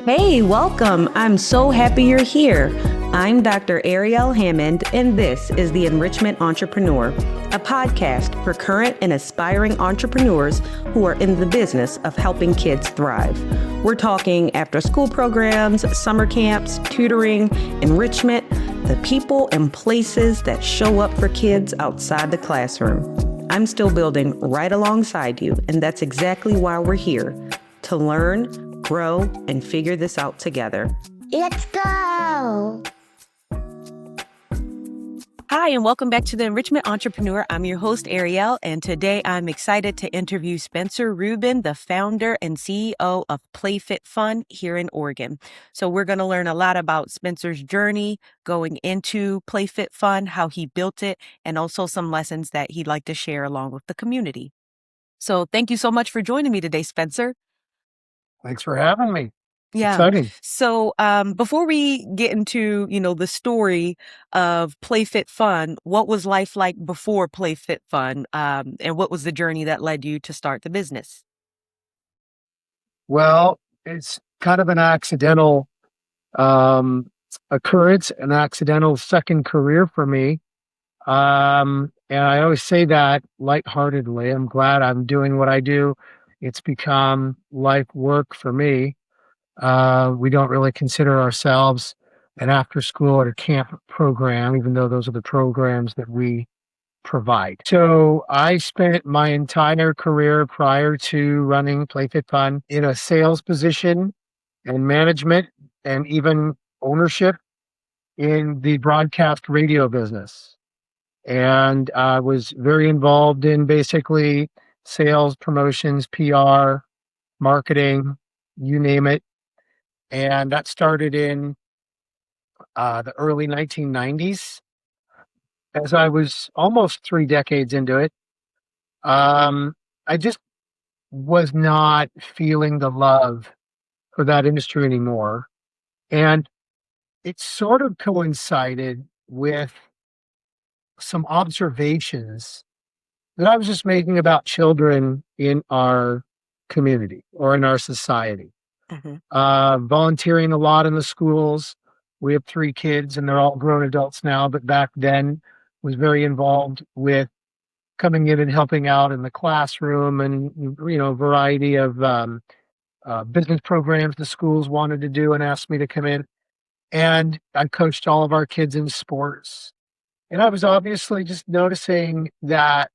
Hey, welcome. I'm so happy you're here. I'm Dr. Ariel Hammond, and this is the Enrichment Entrepreneur, a podcast for current and aspiring entrepreneurs who are in the business of helping kids thrive. We're talking after school programs, summer camps, tutoring, enrichment, the people and places that show up for kids outside the classroom. I'm still building right alongside you, and that's exactly why we're here, to learn, grow, and figure this out together. Let's go! Hi, and welcome back to the Enrichment Entrepreneur. I'm your host, Ariel, and today I'm excited to interview Spencer Rubin, the founder and CEO of Play.Fit.Fun here in Oregon. So we're going to learn a lot about Spencer's journey going into Play.Fit.Fun, how he built it, and also some lessons that he'd like to share along with the community. So thank you so much for joining me today, Spencer. Thanks for having me. It's Yeah. exciting. So before we get into, the story of Play.Fit.Fun, what was life like before Play.Fit.Fun? And what was the journey that led you to start the business? Well, it's kind of an accidental occurrence, an accidental second career for me. And I always say that lightheartedly. I'm glad I'm doing what I do. It's become life work for me. We don't really consider ourselves an after school or camp program, even though those are the programs that we provide. So I spent my entire career prior to running Play.Fit.Fun in a sales position and management and even ownership in the broadcast radio business. And I was very involved in basically sales, promotions, PR, marketing, you name it. And that started in the early 1990s. As I was almost 3 decades into it, I just was not feeling the love for that industry anymore. And it sort of coincided with some observations that I was just making about children in our community or in our society. Volunteering a lot in the schools. We have 3 kids and they're all grown adults now, but back then was very involved with coming in and helping out in the classroom and, a variety of business programs the schools wanted to do and asked me to come in. And I coached all of our kids in sports. And I was obviously just noticing that,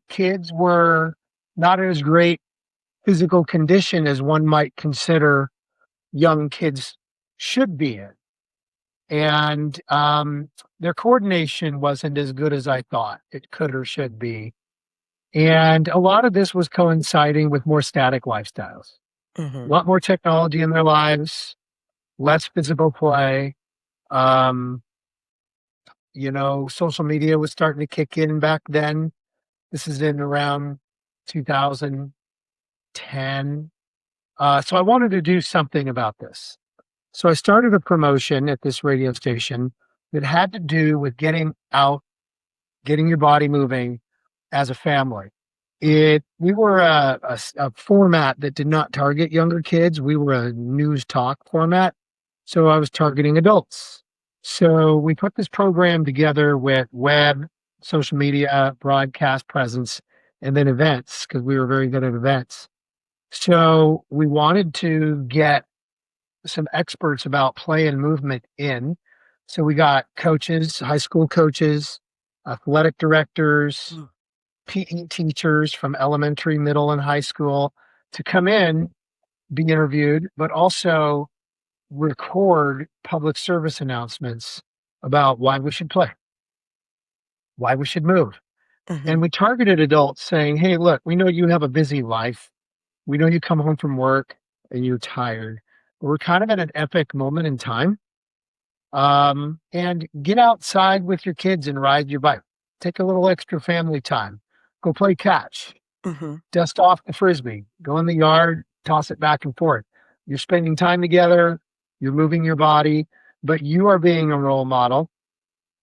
kids were not in as great physical condition as one might consider young kids should be in. And their coordination wasn't as good as I thought it could or should be. And a lot of this was coinciding with more static lifestyles, a lot more technology in their lives, less physical play. Social media was starting to kick in back then. This is in around 2010. So I wanted to do something about this. So I started a promotion at this radio station that had to do with getting out, getting your body moving as a family. We were a format that did not target younger kids. We were a news talk format. So I was targeting adults. So we put this program together with web, social media, broadcast presence, and then events, because we were very good at events. So we wanted to get some experts about play and movement in. So we got coaches, high school coaches, athletic directors, PE teachers from elementary, middle, and high school to come in, be interviewed, but also record public service announcements about why we should play, why we should move. And we targeted adults saying, hey, look, we know you have a busy life. We know you come home from work and you're tired. But we're kind of at an epic moment in time. And get outside with your kids and ride your bike. Take a little extra family time. Go play catch. Dust off the Frisbee. Go in the yard, toss it back and forth. You're spending time together. You're moving your body, but you are being a role model.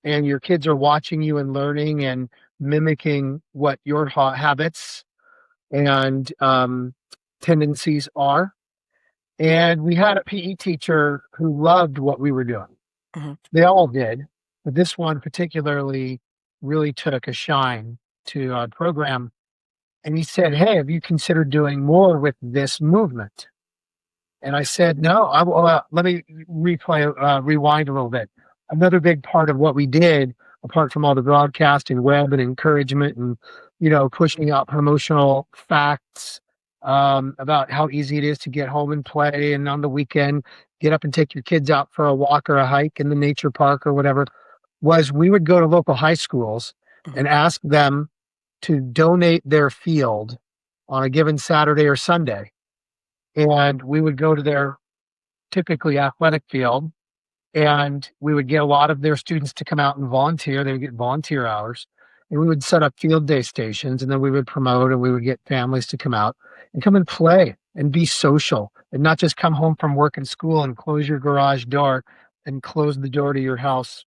And your kids are watching you and learning and mimicking what your habits and tendencies are. And we had a PE teacher who loved what we were doing. They all did, but this one particularly really took a shine to our program. And he said, "Hey, have you considered doing more with this movement?" And I said, "No, I will, let me rewind a little bit. Another big part of what we did, apart from all the broadcasting, web and encouragement and, pushing out promotional facts, about how easy it is to get home and play. And on the weekend, get up and take your kids out for a walk or a hike in the nature park or whatever, was we would go to local high schools and ask them to donate their field on a given Saturday or Sunday. And we would go to their typically athletic field, and we would get a lot of their students to come out and volunteer. They would get volunteer hours, and we would set up field day stations, and then we would promote, and we would get families to come out and come and play and be social, and not just come home from work and school and close your garage door and close the door to your house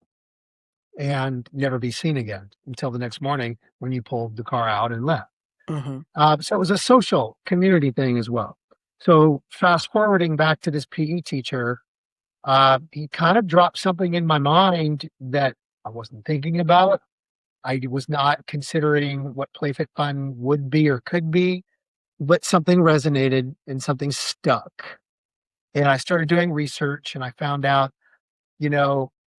and never be seen again until the next morning when you pulled the car out and left. So it was a social community thing as well. So fast forwarding back to this PE teacher, he kind of dropped something in my mind that I wasn't thinking about. I was not considering what Play.Fit.Fun would be or could be, but something resonated and something stuck. And I started doing research, and I found out,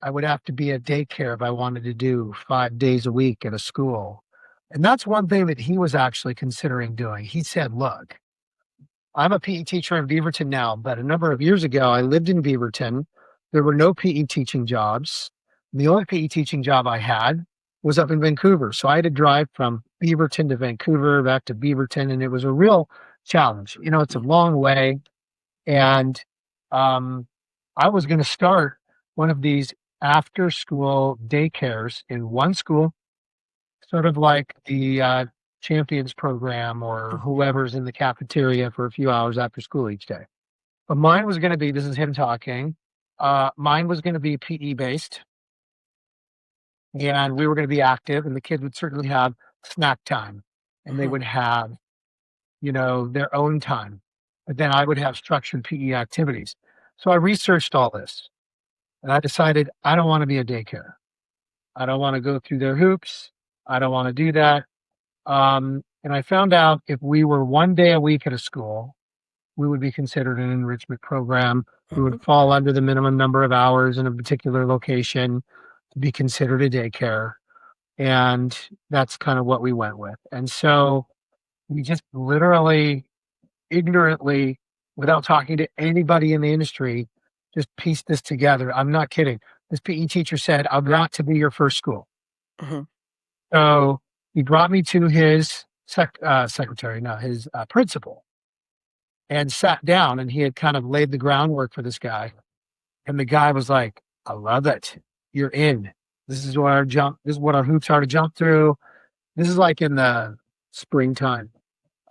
I would have to be at daycare if I wanted to do 5 days a week at a school. And that's one thing that he was actually considering doing. He said, "Look, I'm a PE teacher in Beaverton now, but a number of years ago, I lived in Beaverton. There were no PE teaching jobs. The only PE teaching job I had was up in Vancouver. So I had to drive from Beaverton to Vancouver, back to Beaverton, and it was a real challenge. It's a long way. And I was going to start one of these after school daycares in one school, sort of like the Champions program or whoever's in the cafeteria for a few hours after school each day. But mine was going to be, this is him talking, mine was going to be PE based, and we were going to be active, and the kids would certainly have snack time, and they would have, their own time. But then I would have structured PE activities. So I researched all this, and I decided I don't want to be a daycare. I don't want to go through their hoops. I don't want to do that. And I found out if we were 1 day a week at a school, we would be considered an enrichment program. We would fall under the minimum number of hours in a particular location to be considered a daycare. And that's kind of what we went with. And so we just literally, ignorantly, without talking to anybody in the industry, just pieced this together. I'm not kidding. This PE teacher said, "I want to be your first school." So he brought me to his his principal, and sat down, and he had kind of laid the groundwork for this guy. And the guy was like, "I love it. You're in. This is what our hoops are to jump through." This is like in the springtime.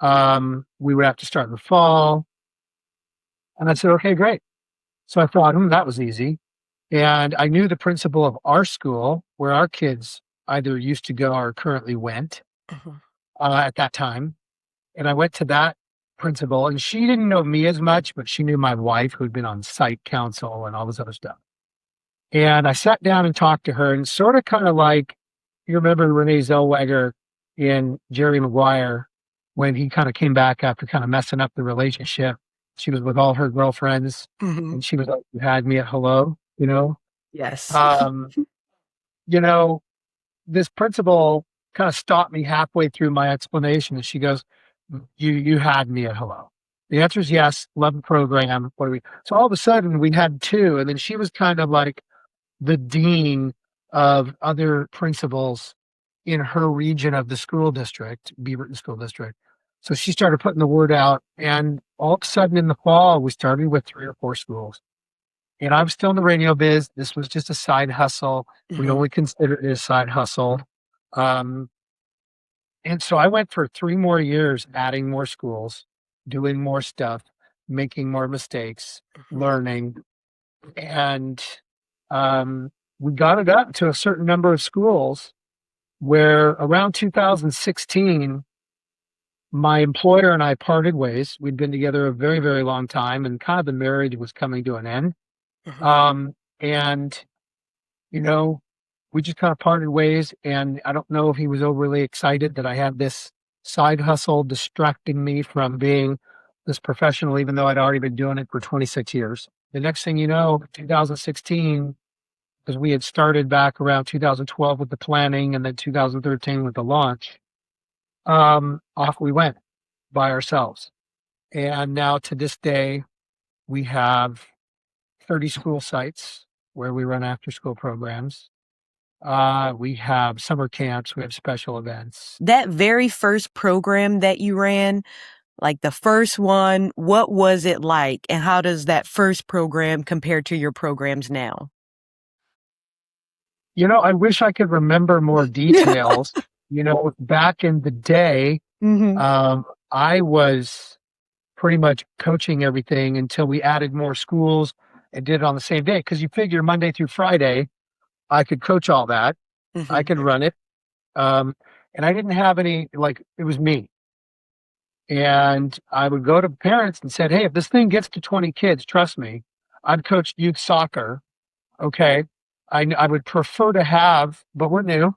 We would have to start in the fall. And I said, "Okay, great." So I thought, that was easy. And I knew the principal of our school where our kids either used to go or currently went at that time. And I went to that principal, and she didn't know me as much, but she knew my wife, who'd been on site council and all this other stuff. And I sat down and talked to her, and sort of kind of like, you remember Renee Zellweger in Jerry Maguire, when he kind of came back after kind of messing up the relationship. She was with all her girlfriends, and she was like, "You had me at hello," Yes. This principal kind of stopped me halfway through my explanation, and she goes, You had me at hello." The answer is yes. Love the program. What do we? So all of a sudden we had two, and then she was kind of like the dean of other principals in her region of the school district, Beaverton School District. So she started putting the word out, and all of a sudden in the fall, we started with 3 or 4 schools. And I was still in the radio biz. This was just a side hustle. We only considered it a side hustle. And so I went for 3 more years, adding more schools, doing more stuff, making more mistakes, learning. And we got it up to a certain number of schools where around 2016, my employer and I parted ways. We'd been together a very, very long time, and kind of the marriage was coming to an end. And you know, we just kind of parted ways. And I don't know if he was overly excited that I had this side hustle distracting me from being this professional, even though I'd already been doing it for 26 years. The next thing you know, 2016, because we had started back around 2012 with the planning and then 2013 with the launch, off we went by ourselves. And now to this day, we have 30 school sites where we run after school programs. We have summer camps, we have special events. That very first program that you ran, like the first one, what was it like? And how does that first program compare to your programs now? I wish I could remember more details. Back in the day, I was pretty much coaching everything until we added more schools and did it on the same day. Because you figure Monday through Friday, I could coach all that. I could run it. And I didn't have any, it was me. And I would go to parents and said, hey, if this thing gets to 20 kids, trust me, I've coached youth soccer. Okay. I would prefer to have, but we're new.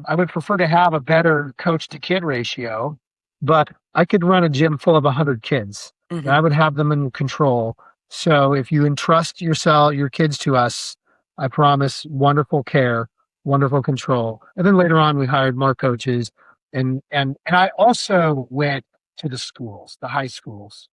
I would prefer to have a better coach to kid ratio, but I could run a gym full of 100 kids. And I would have them in control. So if you entrust your kids to us, I promise wonderful care, wonderful control. And then later on, we hired more coaches. And I also went to the schools, the high schools.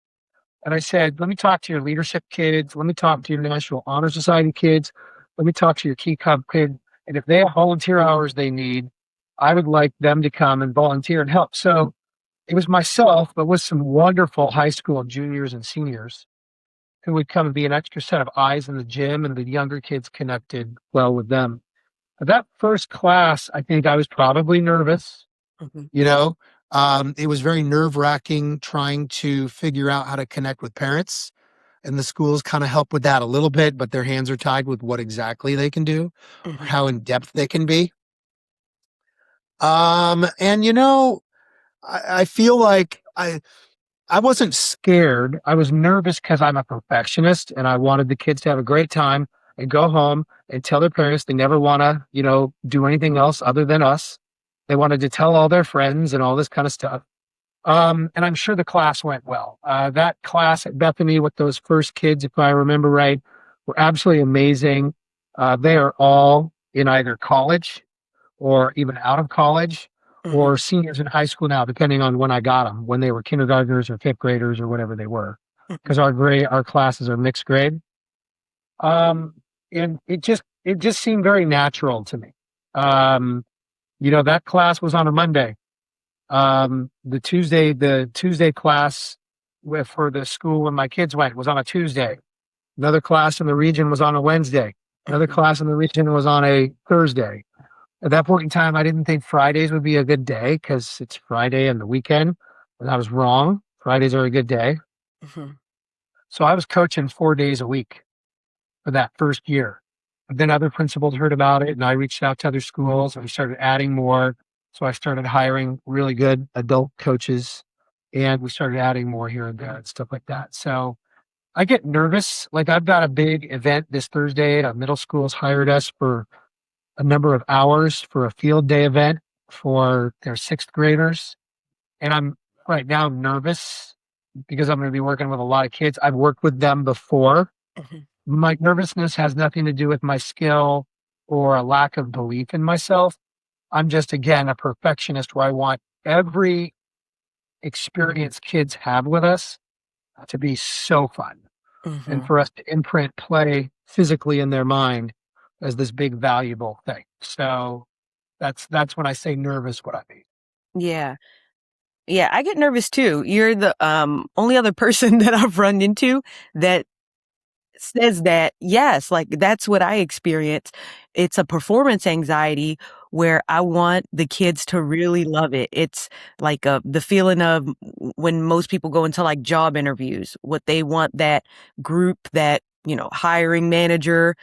And I said, let me talk to your leadership kids. Let me talk to your National Honor Society kids. Let me talk to your Key Cub kids. And if they have volunteer hours they need, I would like them to come and volunteer and help. So it was myself, but with some wonderful high school juniors and seniors who would come and be an extra set of eyes in the gym, and the younger kids connected well with them. But that first class, I think I was probably nervous. It was very nerve-wracking trying to figure out how to connect with parents. And the schools kind of help with that a little bit, but their hands are tied with what exactly they can do, or how in depth they can be. I feel like I wasn't scared. I was nervous because I'm a perfectionist and I wanted the kids to have a great time and go home and tell their parents they never want to, do anything else other than us. They wanted to tell all their friends and all this kind of stuff. And I'm sure the class went well. That class at Bethany with those first kids, if I remember right, were absolutely amazing. They are all in either college or even out of college or seniors in high school now, depending on when I got them, when they were kindergartners or fifth graders or whatever they were, because our classes are mixed grade. And it just seemed very natural to me. That class was on a Monday. The Tuesday class for the school when my kids went was on a Tuesday. Another class in the region was on a Wednesday. Another class in the region was on a Thursday. At that point in time, I didn't think Fridays would be a good day because it's Friday and the weekend. And I was wrong. Fridays are a good day. So I was coaching 4 days a week for that first year. But then other principals heard about it, and I reached out to other schools, and we started adding more. So I started hiring really good adult coaches, and we started adding more here and there and stuff like that. So I get nervous. Like I've got a big event this Thursday. A middle school has hired us for a number of hours for a field day event for their sixth graders. And I'm right now nervous because I'm going to be working with a lot of kids. I've worked with them before. My nervousness has nothing to do with my skill or a lack of belief in myself. I'm just, again, a perfectionist where I want every experience kids have with us to be so fun and for us to imprint play physically in their mind as this big valuable thing. So that's when I say nervous, what I mean. Yeah. Yeah, I get nervous too. You're the only other person that I've run into that says that, yes, like that's what I experience. It's a performance anxiety where I want the kids to really love it. It's like the feeling of when most people go into like job interviews, what they want that group, that, hiring manager,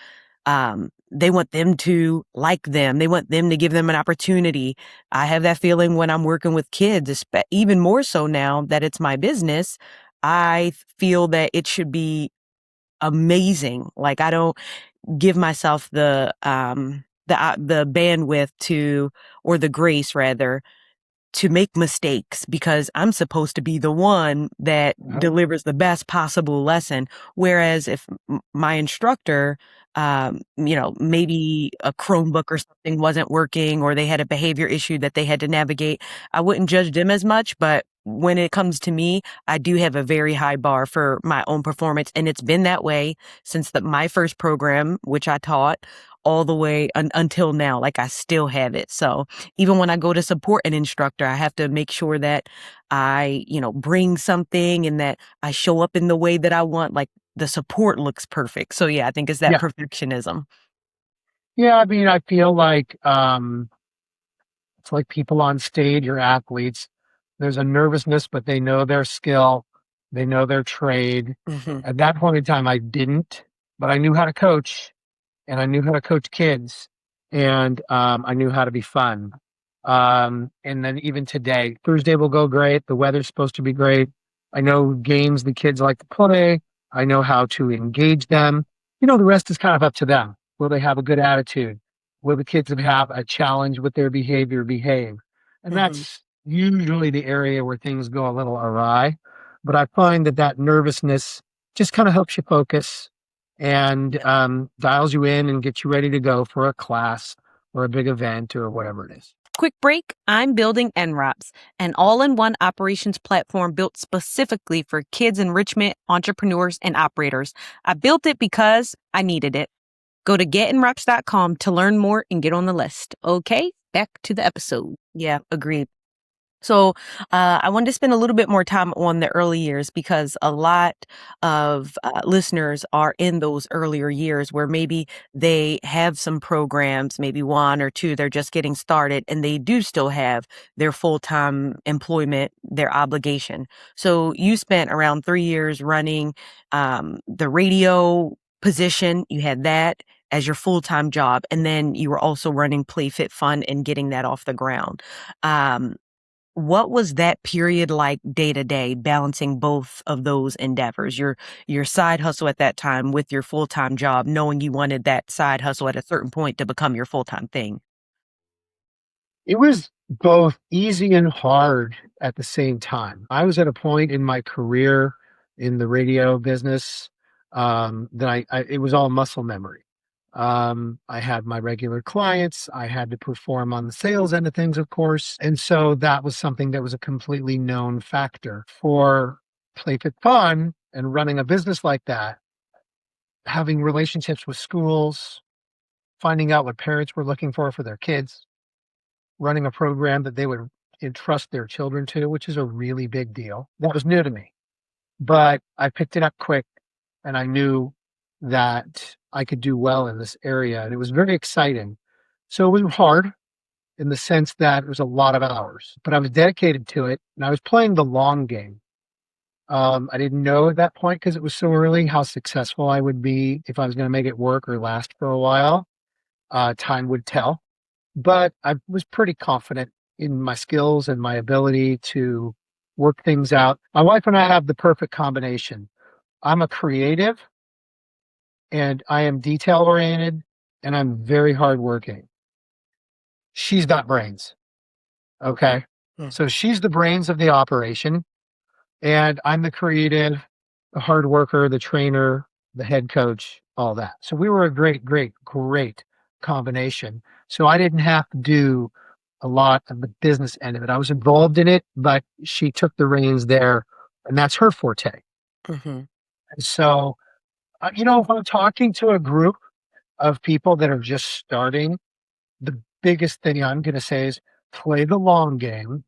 They want them to like them. They want them to give them an opportunity. I have that feeling when I'm working with kids, even more so now that it's my business. I feel that it should be amazing. Like I don't give myself the bandwidth to, or the grace rather, to make mistakes because I'm supposed to be the one that delivers the best possible lesson. Whereas if my instructor, maybe a Chromebook or something wasn't working or they had a behavior issue that they had to navigate, I wouldn't judge them as much. But when it comes to me, I do have a very high bar for my own performance. And it's been that way since my first program, which I taught all the way until now. Like I still have it. So even when I go to support an instructor, I have to make sure that I, bring something and that I show up in the way that I want. Like the support looks perfect. So yeah, I think it's that Yeah. perfectionism. Yeah. I mean, I feel like, it's like people on stage or athletes. There's a nervousness, but they know their skill. They know their trade. Hmm. At that point in time, I didn't, but I knew how to coach and I knew how to coach kids and I knew how to be fun. And then even today, Thursday will go great. The weather's supposed to be great. I know games the kids like to play. I know how to engage them. The rest is kind of up to them. Will they have a good attitude? Will the kids have a challenge with their behavior behave? And Hmm. that's usually the area where things go a little awry. But I find that nervousness just kind of helps you focus and dials you in and gets you ready to go for a class or a big event or whatever it is. Quick break. I'm building NROPS, an all-in-one operations platform built specifically for kids enrichment, entrepreneurs, and operators. I built it because I needed it. Go to getenrops.com to learn more and get on the list. Okay, back to the episode. Yeah, agreed. So I wanted to spend a little bit more time on the early years because a lot of listeners are in those earlier years where maybe they have some programs, maybe one or two, they're just getting started and they do still have their full-time employment, their obligation. So you spent around 3 years running the radio position. You had that as your full-time job. And then you were also running Play.Fit.Fun and getting that off the ground. Um, what was that period like day to day, balancing both of those endeavors, your side hustle at that time with your full-time job, knowing you wanted that side hustle at a certain point to become your full-time thing? It was both easy and hard at the same time. I was at a point in my career in the radio business that it was all muscle memory. I had my regular clients. I had to perform on the sales end of things, of course. And so that was something that was a completely known factor for Play.Fit.Fun and running a business like that, having relationships with schools, finding out what parents were looking for their kids, running a program that they would entrust their children to, which is a really big deal. That was new to me, but I picked it up quick and I knew that I could do well in this area. And it was very exciting. So it was hard in the sense that it was a lot of hours, but I was dedicated to it and I was playing the long game. I didn't know at that point because it was so early how successful I would be if I was going to make it work or last for a while. Time would tell. But I was pretty confident in my skills and my ability to work things out. My wife and I have the perfect combination. I'm a creative and I am detail oriented and I'm very hardworking. She's got brains. Okay. Mm. So she's the brains of the operation and I'm the creative, the hard worker, the trainer, the head coach, all that. So we were a great combination. So I didn't have to do a lot of the business end of it. I was involved in it, but she took the reins there, and that's her forte. Hmm. And so, if I'm talking to a group of people that are just starting, the biggest thing I'm going to say is play the long game.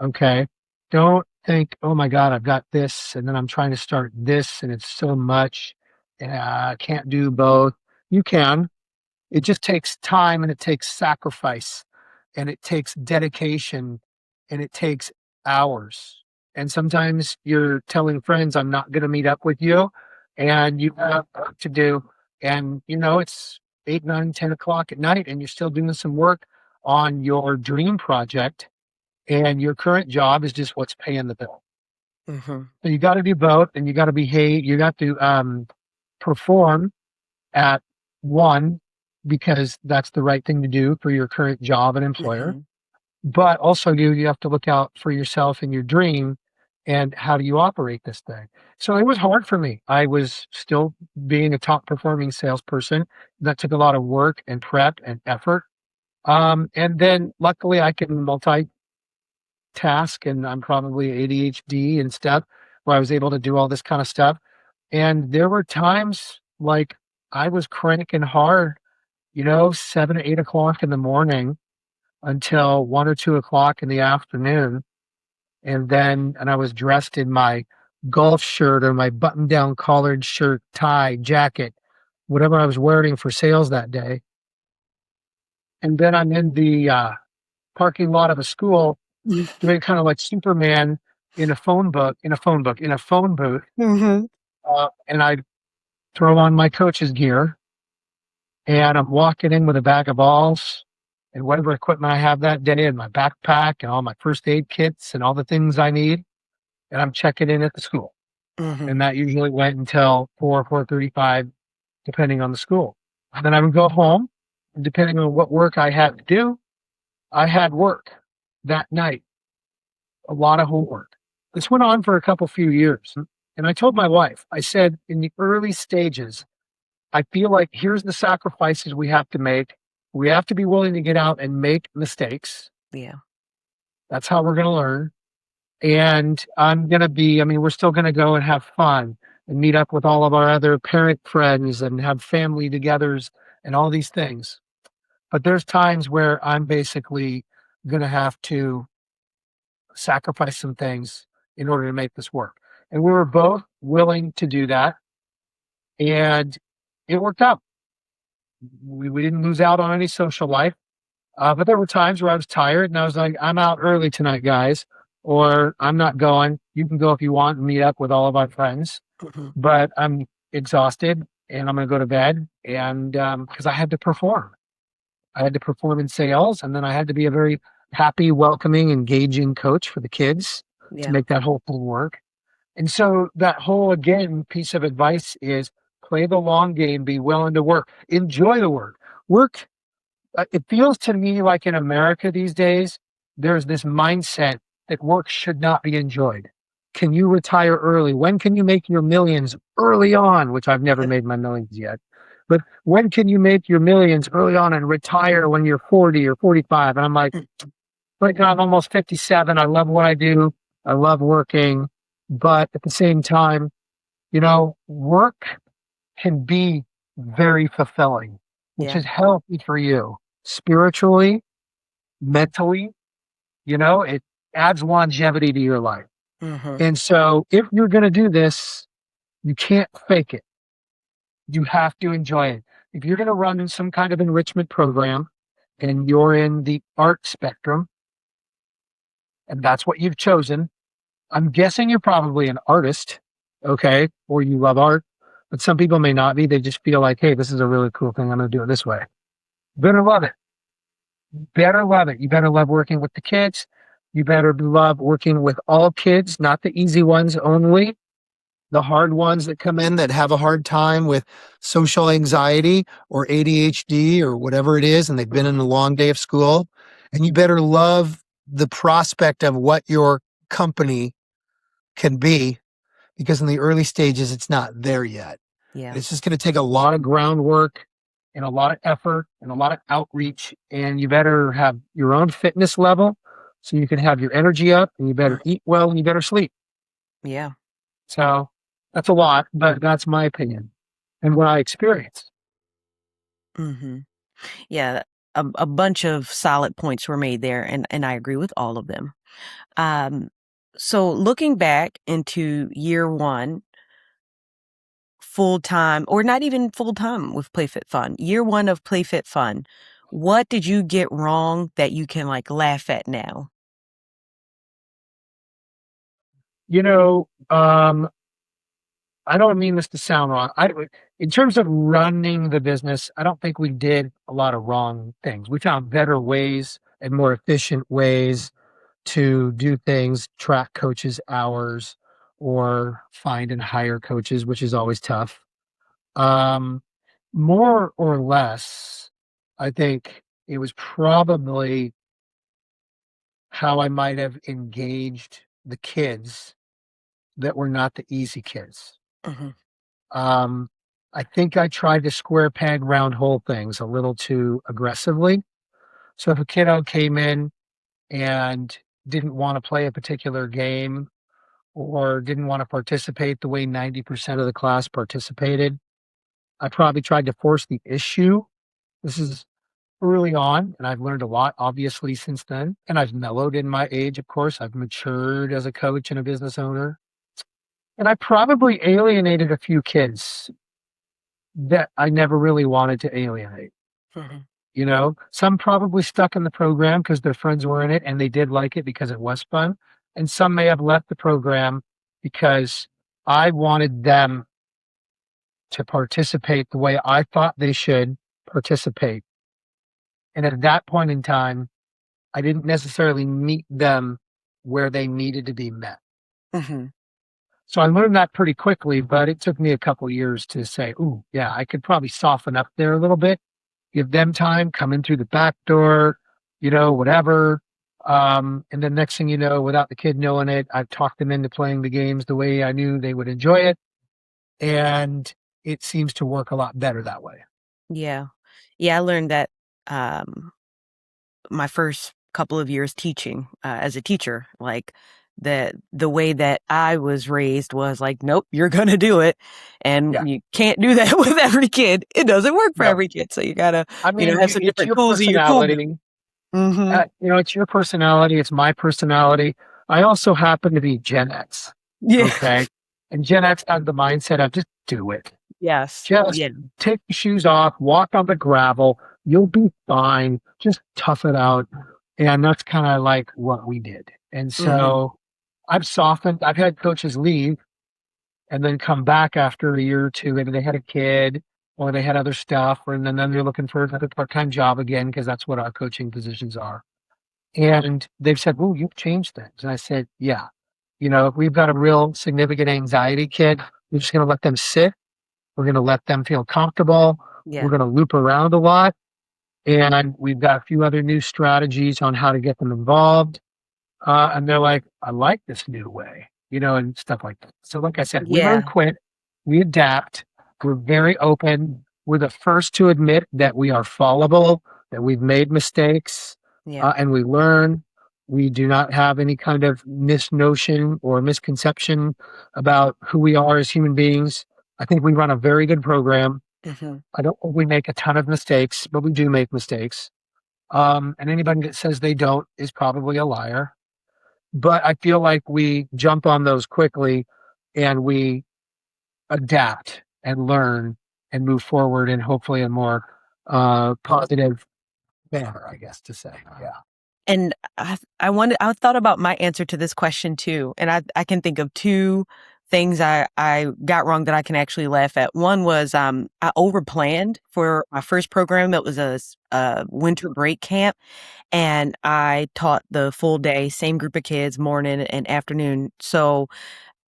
Okay. Don't think, oh my God, I've got this, and then I'm trying to start this, and it's so much. And I can't do both. You can. It just takes time and it takes sacrifice and it takes dedication and it takes hours. And sometimes you're telling friends, I'm not going to meet up with you and you have work to do. And, it's 8, 9, 10 o'clock at night, and you're still doing some work on your dream project, and your current job is just what's paying the bill. Mm-hmm. So you got to do both, and you got to behave. You got to perform at one because that's the right thing to do for your current job and employer. Mm-hmm. But also, you have to look out for yourself and your dream, and how do you operate this thing? So it was hard for me. I was still being a top performing salesperson. That took a lot of work and prep and effort. And then luckily I can multitask, and I'm probably ADHD and stuff, where I was able to do all this kind of stuff. And there were times like I was cranking hard, 7 or 8 o'clock in the morning until 1 or 2 o'clock in the afternoon. And I was dressed in my golf shirt or my button down collared shirt, tie, jacket, whatever I was wearing for sales that day. And then I'm in the parking lot of a school doing kind of like Superman in a phone booth. Mm-hmm. And I throw on my coach's gear, and I'm walking in with a bag of balls and whatever equipment I have that day, and my backpack and all my first aid kits and all the things I need. And I'm checking in at the school. Mm-hmm. And that usually went until 4:35, depending on the school. And then I would go home, and depending on what work I had to do, I had work that night, a lot of homework. This went on for a few years. And I told my wife, I said, in the early stages, I feel like here's the sacrifices we have to make. We have to be willing to get out and make mistakes. Yeah. That's how we're going to learn. And we're still going to go and have fun and meet up with all of our other parent friends and have family togethers and all these things. But there's times where I'm basically going to have to sacrifice some things in order to make this work. And we were both willing to do that. And it worked out. We didn't lose out on any social life. But there were times where I was tired and I was like, I'm out early tonight, guys, or I'm not going. You can go if you want and meet up with all of our friends, Mm-hmm. but I'm exhausted and I'm going to go to bed. And because I had to perform, in sales, and then I had to be a very happy, welcoming, engaging coach for the kids to Yeah. make that whole thing work. And so that whole, again, piece of advice is play the long game, be willing to work, enjoy the work. Work, it feels to me like in America these days, there's this mindset that work should not be enjoyed. Can you retire early? When can you make your millions early on? Which I've never made my millions yet. But when can you make your millions early on and retire when you're 40 or 45? And I'm like, right now I'm almost 57. I love what I do. I love working. But at the same time, work can be very fulfilling, which Yeah. is healthy for you spiritually, mentally. It adds longevity to your life. Mm-hmm. And so if you're going to do this, you can't fake it. You have to enjoy it. If you're going to run in some kind of enrichment program and you're in the art spectrum, and that's what you've chosen, I'm guessing you're probably an artist, okay, or you love art, but some people may not be. They just feel like, hey, this is a really cool thing. I'm going to do it this way. Better love it. Better love it. You better love working with the kids. You better love working with all kids, not the easy ones only, the hard ones that come in that have a hard time with social anxiety or ADHD or whatever it is, and they've been in a long day of school. And you better love the prospect of what your company can be, because in the early stages, it's not there yet. Yeah. It's just going to take a lot of groundwork and a lot of effort and a lot of outreach. And you better have your own fitness level so you can have your energy up, and you better eat well, and you better sleep. Yeah. So that's a lot, but that's my opinion and what I experienced. Mm-hmm. Yeah. A bunch of solid points were made there, and I agree with all of them. So looking back into year one, full time, or not even full time with Play.Fit.Fun, year one of Play.Fit.Fun, what did you get wrong that you can laugh at now? You know, I don't mean this to sound wrong. In terms of running the business, I don't think we did a lot of wrong things. We found better ways and more efficient ways to do things, track coaches' hours or find and hire coaches, which is always tough. Um, More or less, I think it was probably how I might have engaged the kids that were not the easy kids. Mhm. Um, I think I tried to square peg round hole things a little too aggressively. So if a kiddo came in and didn't want to play a particular game or didn't want to participate the way 90% of the class participated, I probably tried to force the issue. This is early on, and I've learned a lot, obviously, since then. And I've mellowed in my age, of course. I've matured as a coach and a business owner. And I probably alienated a few kids that I never really wanted to alienate. Mhm. You know, some probably stuck in the program because their friends were in it and they did like it because it was fun. And some may have left the program because I wanted them to participate the way I thought they should participate. And at that point in time, I didn't necessarily meet them where they needed to be met. Mhm. So I learned that pretty quickly, but it took me a couple years to say, "Ooh, yeah, I could probably soften up there a little bit, give them time, come in through the back door, whatever." And then next thing you know, without the kid knowing it, I've talked them into playing the games the way I knew they would enjoy it, and it seems to work a lot better that way. Yeah. Yeah, I learned that, um, my first couple of years teaching, as a teacher, like, the way that I was raised was like, "Nope, you're gonna do it," Yeah, and you can't do that with every kid. It doesn't work for no, every kid, so you gotta, I mean, have some it's different your tools in your tool belt. personality. Mhm. It's your personality. It's my personality. I also happen to be Gen X. Yeah. Okay. And Gen X has the mindset of just do it. Yes. Just Yeah. take your shoes off, walk on the gravel. You'll be fine. Just tough it out. And that's kind of like what we did. And Mhm. so I've softened. I've had coaches leave and then come back after a year or two. Maybe they had a kid or they had other stuff, or and then they're looking for another part-time job again because that's what our coaching positions are. And they've said, "Oh, you've changed things." And I said, "Yeah, if we've got a real significant anxiety kid, we're just going to let them sit. We're going to let them feel comfortable. We're Yeah. going to loop around a lot. And we've got a few other new strategies on how to get them involved." And they're like, "I like this new way, and stuff like that. So, like I said, we learn Yeah. quick, we adapt, we're very open. We're the first to admit that we are fallible, that we've made mistakes, Yeah. and we learn. We do not have any kind of misnotion or misconception about who we are as human beings. I think we run a very good program. Mhm. I don't think we make a ton of mistakes, but we do make mistakes. And anybody that says they don't is probably a liar. But I feel like we jump on those quickly and we adapt and learn and move forward in hopefully a more positive manner, I guess to say. Yeah. And I thought about my answer to this question too, and I can think of two things I got wrong that I can actually laugh at. One was, I overplanned for my first program. It was a winter break camp, and I taught the full day, same group of kids, morning and afternoon. So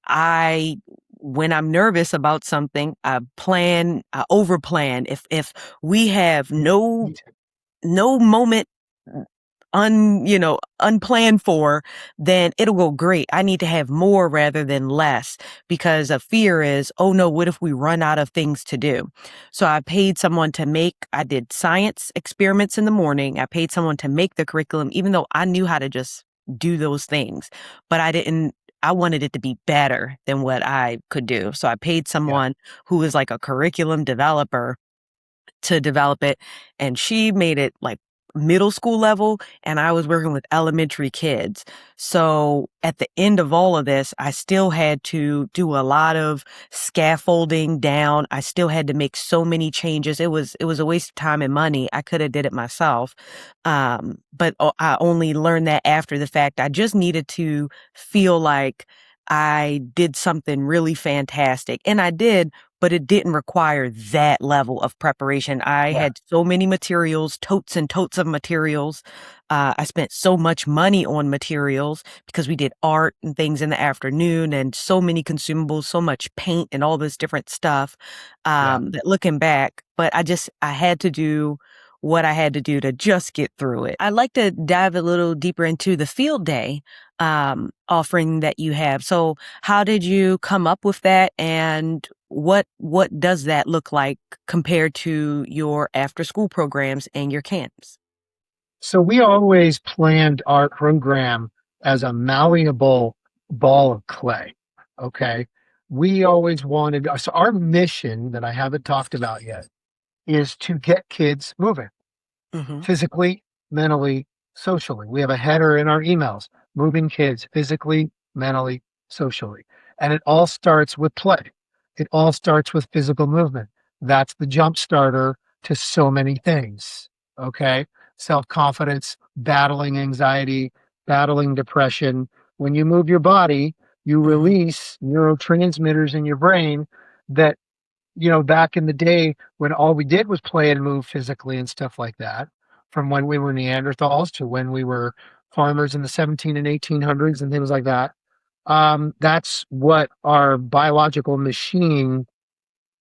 I when I'm nervous about something, I overplan. If we have Me too. no moment unplanned for, then it'll go great. I need to have more rather than less, because a fear is, oh no, what if we run out of things to do? So I did science experiments in the morning. I paid someone to make the curriculum, even though I knew how to just do those things, but I wanted it to be better than what I could do. So I paid Yeah. someone who is like a curriculum developer to develop it, and she made it like middle school level, and I was working with elementary kids. So at the end of all of this, I still had to do a lot of scaffolding down. I still had to make so many changes. It was a waste of time and money. I could have did it myself. But I only learned that after the fact. I just needed to feel like I did something really fantastic. And I did, but it didn't require that level of preparation. I Yeah. had so many materials, totes and totes of materials. I spent so much money on materials because we did art and things in the afternoon and so many consumables, so much paint and all this different stuff. Yeah. That looking back, but I had to do what I had to do to just get through it. I'd like to dive a little deeper into the field day offering that you have. So how did you come up with that, and what does that look like compared to your after school programs and your camps? So we always planned our program as a malleable ball of clay. Okay. We always wanted, so our mission that I haven't talked about yet is to get kids moving Hmm. physically, mentally, socially. We have a header in our emails, moving kids physically, mentally, socially. And it all starts with play. It all starts with physical movement. That's the jump starter to so many things. Okay. Self confidence, battling anxiety, battling depression. When you move your body, you Hmm. release neurotransmitters in your brain that, back in the day when all we did was play and move physically and stuff like that, from when we were Neanderthals to when we were farmers in the 17 and 1800s and things like that. That's what our biological machine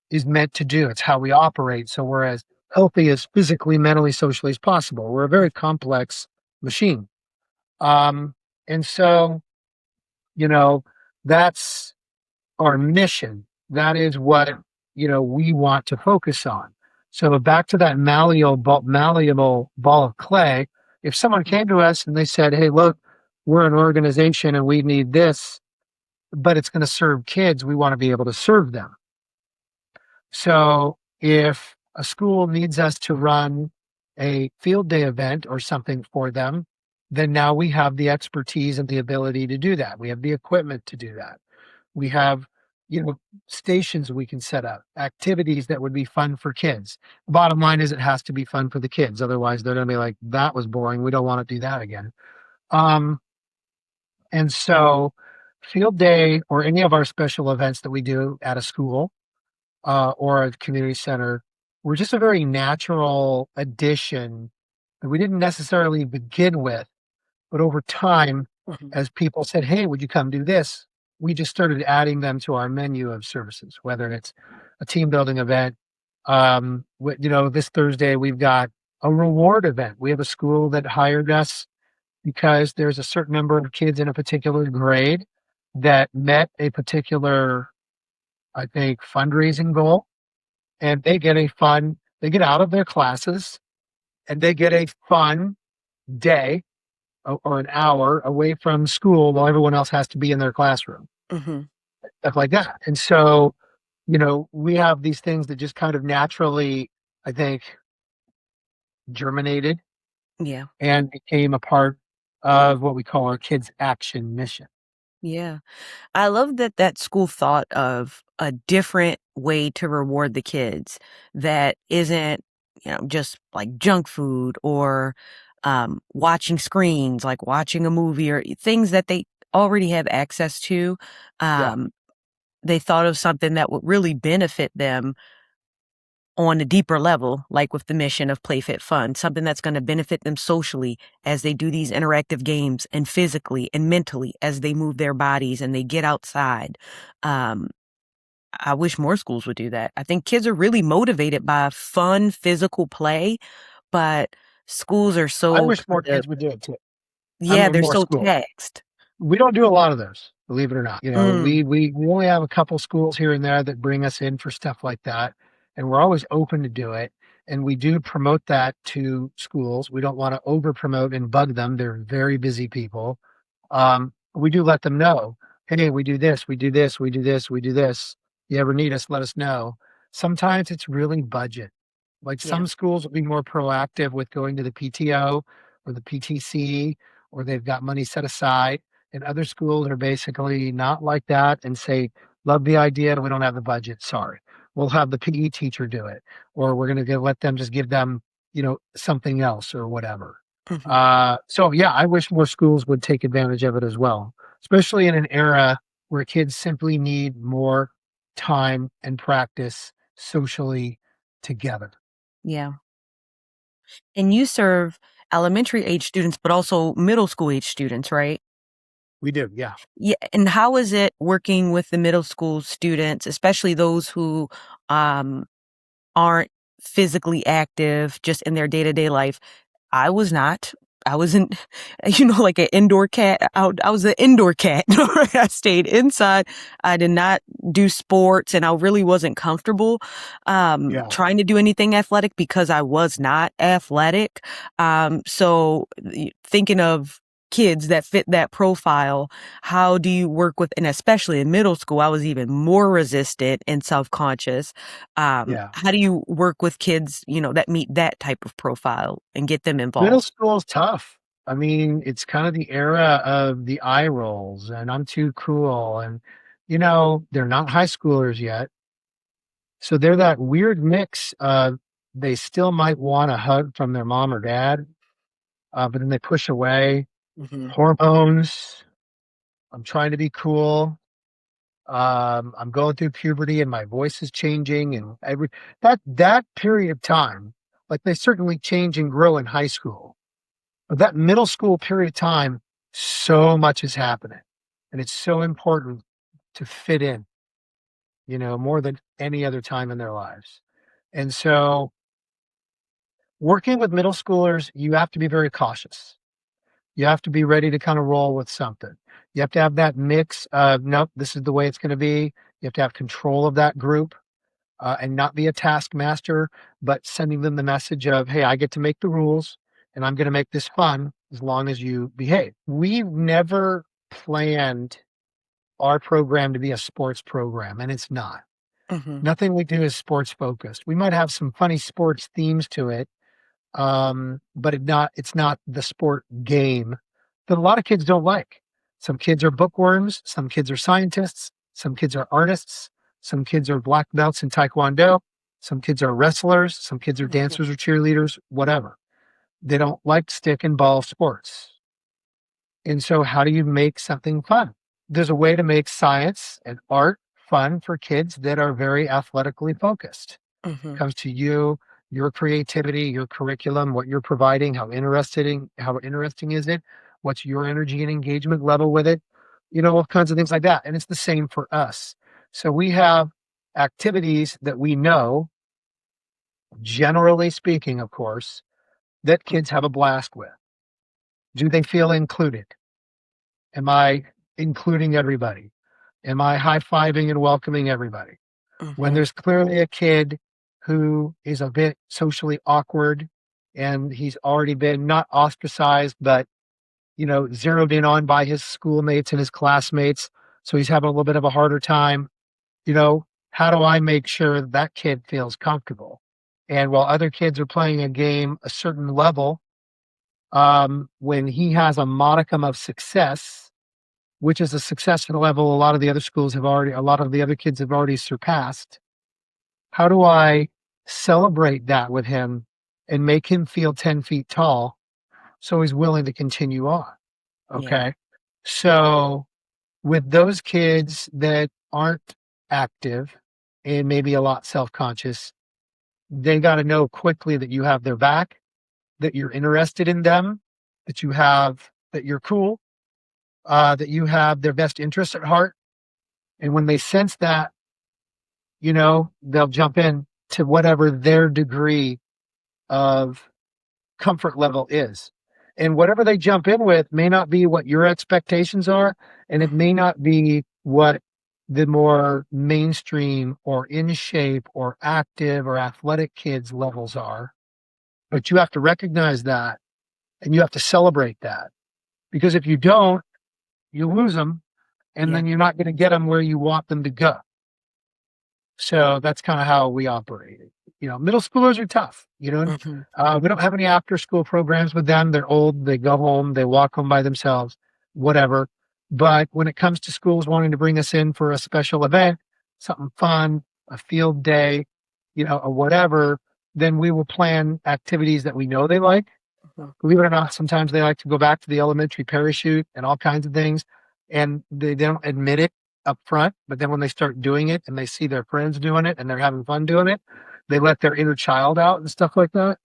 is meant to do. It's how we operate. So we're as healthy as physically, mentally, socially as possible. We're a very complex machine. Um, and so, you know, that's our mission. That is what, we want to focus on. So back to that malleable ball of clay. If someone came to us and they said, "Hey, look, we're an organization and we need this, but it's going to serve kids," we want to be able to serve them. So if a school needs us to run a field day event or something for them, then now we have the expertise and the ability to do that. We have the equipment to do that. We have, you know, stations we can set up, activities that would be fun for kids. Bottom line is it has to be fun for the kids. Otherwise, they're going to be like, that was boring. We don't want to do that again. Um, and so, field day or any of our special events that we do at a school or a community center were just a very natural addition that we didn't necessarily begin with. But over time, Hmm. as people said, "Hey, would you come do this?" We just started adding them to our menu of services, whether it's a team building event. This Thursday we've got a reward event. We have a school that hired us because there's a certain number of kids in a particular grade that met a particular, I think, fundraising goal, and they get out of their classes and they get a fun day or an hour away from school while everyone else has to be in their classroom, Hmm. stuff like that. And so, we have these things that just kind of naturally, I think, germinated Yeah. and became a part of what we call our kids' action mission. Yeah. I love that school thought of a different way to reward the kids that isn't, just like junk food or watching screens, like watching a movie or things that they already have access to. Yeah. Um, they thought of something that would really benefit them on a deeper level, like with the mission of Play.Fit.Fun, something that's going to benefit them socially as they do these interactive games and physically and mentally as they move their bodies and they get outside. Um, I wish more schools would do that. I think kids are really motivated by fun physical play, but schools are I so wish more kind of, kids would do it too. I yeah, mean, they're more so schools. taxed. We don't do a lot of those, believe it or not. Mm, We only have a couple schools here and there that bring us in for stuff like that, and we're always open to do it. And we do promote that to schools. We don't want to over promote and bug them. They're very busy people. We do let them know, "Hey, we do this, we do this, we do this, we do this. You ever need us, let us know." Sometimes it's really budget. Like yeah. some schools will be more proactive with going to the PTO or the PTC, or they've got money set aside. And other schools are basically not like that and say, "Love the idea, we don't have the budget. Sorry. We'll have the PE teacher do it, or we're going to let them just give them, something else or whatever." Hmm. So yeah, I wish more schools would take advantage of it as well, especially in an era. where kids simply need more time and practice socially together. Yeah. And you serve elementary age students, but also middle school age students, right? We do, yeah. Yeah. And how is it working with the middle school students, especially those who um, aren't physically active just in their day to day life? I was not. I wasn't, like an indoor cat. I was an indoor cat. I stayed inside. I did not do sports, and I really wasn't comfortable Yeah. trying to do anything athletic because I was not athletic. So thinking of kids that fit that profile, how do you work with, and especially in middle school, I was even more resistant and self-conscious. Yeah. How do you work with kids, that meet that type of profile and get them Middle involved? school is tough. I mean, it's kind of the era of the eye rolls and I'm too cool. And, they're not high schoolers yet. So they're that weird mix of they still might want a hug from their mom or dad, but then they push away. Mhm. Hormones. I'm trying to be cool. I'm going through puberty and my voice is changing and that period of time, like they certainly change and grow in high school. But that middle school period of time, so much is happening. And it's so important to fit in, more than any other time in their lives. And so working with middle schoolers, you have to be very cautious. You have to be ready to kind of roll with something. You have to have that mix of, nope, this is the way it's going to be. You have to have control of that group and not be a taskmaster, but sending them the message of, hey, I get to make the rules and I'm going to make this fun as long as you behave. We've never planned our program to be a sports program, and it's not. Mhm. Nothing we do is sports focused. We might have some funny sports themes to it, but it's not the sport game that a lot of kids don't like. Some kids are bookworms, some kids are scientists, some kids are artists, some kids are black belts in taekwondo, some kids are wrestlers, some kids are Mhm. dancers or cheerleaders, whatever. They don't like stick and ball sports. And so how do you make something fun? There's a way to make science and art fun for kids that are very athletically focused. Mhm. Comes to you, your creativity, your curriculum, what you're providing, how interesting is it? What's your energy and engagement level with it? All kinds of things like that. And it's the same for us. So we have activities that we know, generally speaking, of course, that kids have a blast with. Do they feel included? Am I including everybody? Am I high-fiving and welcoming everybody? When Mhm. there's clearly a kid who is a bit socially awkward and he's already been not ostracized, but, zeroed in on by his schoolmates and his classmates. So he's having a little bit of a harder time. How do I make sure that kid feels comfortable? And while other kids are playing a game a certain level, when he has a modicum of success, which is a success at a level a lot of the other kids have already surpassed, how do I celebrate that with him and make him feel 10 feet tall so he's willing to continue on? Yeah. Okay. So with those kids that aren't active and maybe a lot self-conscious, they got to know quickly that you have their back, that you're interested in them, that you're cool, that you have their best interests at heart. And when they sense that, they'll jump in to whatever their degree of comfort level is. And whatever they jump in with may not be what your expectations are, and it may not be what the more mainstream or in shape or active or athletic kids' levels are. But you have to recognize that and you have to celebrate that. Because if you don't, you lose them and Yeah. then you're not going to get them where you want them to go. So that's kind of how we operate. Middle schoolers are tough. Mhm. We don't have any after school programs with them. They're old. They go home. They walk home by themselves, whatever. But when it comes to schools wanting to bring us in for a special event, something fun, a field day, or whatever, then we will plan activities that we know they like. Mhm. Believe it or not, sometimes they like to go back to the elementary parachute and all kinds of things, and they don't admit it up front, but then when they start doing it and they see their friends doing it and they're having fun doing it, they let their inner child out and stuff like that.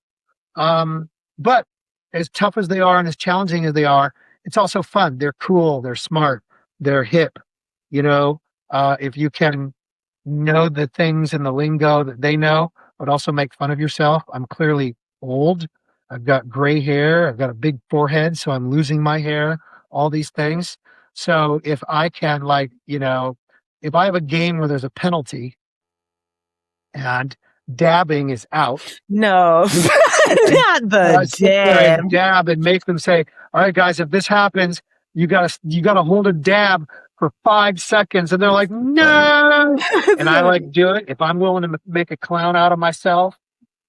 But as tough as they are and as challenging as they are, it's also fun. They're cool, they're smart, they're hip. You know, if you can know the things and the lingo that they know, but also make fun of yourself. I'm clearly old. I've got gray hair. I've got a big forehead, so I'm losing my hair, all these things. So if I can, like, if I have a game where there's a penalty and dabbing is out, No, and not the I sit there dab. and dab and make them say, all right, guys, if this happens, you gotta hold a dab for 5 seconds. And they're like, Funny. no. That's And I like funny. do it. If I'm willing to make a clown out of myself,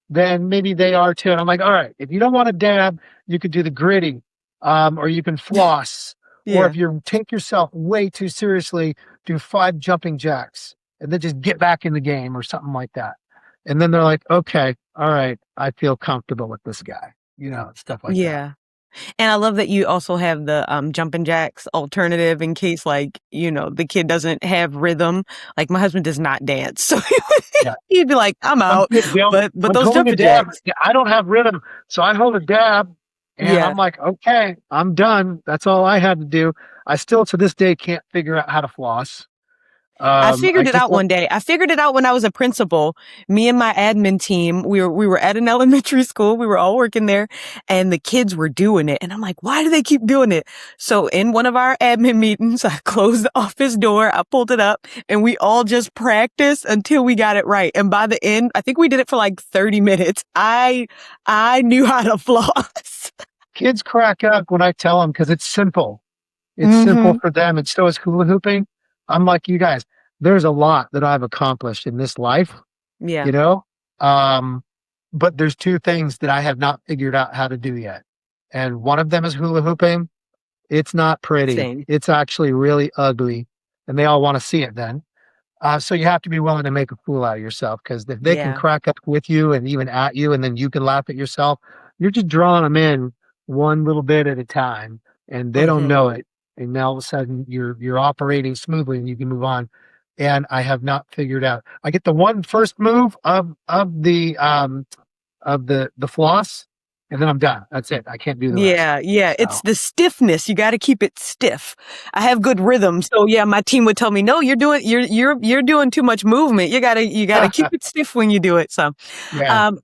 then maybe they are too. And I'm like, all right, if you don't want to dab, you could do the gritty, or you can floss, or Yeah. if you take yourself way too seriously, do 5 jumping jacks and then just get back in the game or something like that. And then they're like, okay, all right, I feel comfortable with this guy, stuff like that. Yeah. And I love that you also have the jumping jacks alternative in case, like, the kid doesn't have rhythm. Like, my husband does not dance. So Yeah. he'd be like, I'm Some out. kids don't. But When those holding a jumping dab, jacks. I don't have rhythm, so I hold a dab, and Yeah. I'm like, okay, I'm done. That's all I had to do. I still, to this day, can't figure out how to floss. I I figured it just out don't. one day. I figured it out when I was a principal. Me and my admin team, we were at an elementary school. We were all working there and the kids were doing it. And I'm like, why do they keep doing it? So in one of our admin meetings, I closed the office door, I pulled it up, and we all just practiced until we got it right. And by the end, I think we did it for like 30 minutes. I knew how to floss. Kids crack up when I tell them because it's simple. It's simple Mm-hmm. for them, and so is hula hooping. I'm like you guys. There's a lot that I've accomplished in this life, Yeah. you know. Um, but there's 2 things that I have not figured out how to do yet, and one of them is hula hooping. It's not pretty. Same. It's actually really ugly, and they all want to see it then. So you have to be willing to make a fool out of yourself because if they can Yeah. crack up with you and even at you, and then you can laugh at yourself, you're just drawing them in one little bit at a time, and they don't Mm-hmm. know it. And now all of a sudden you're operating smoothly and you can move on. And I have not figured out. I get the one first move of the floss, and then I'm done. That's it. I can't do the rest. Yeah, yeah. It's So the stiffness. You got to keep it stiff. I have good rhythm. So yeah, my team would tell me, no, you're doing too much movement. You gotta keep it stiff when you do it. So, yeah. um,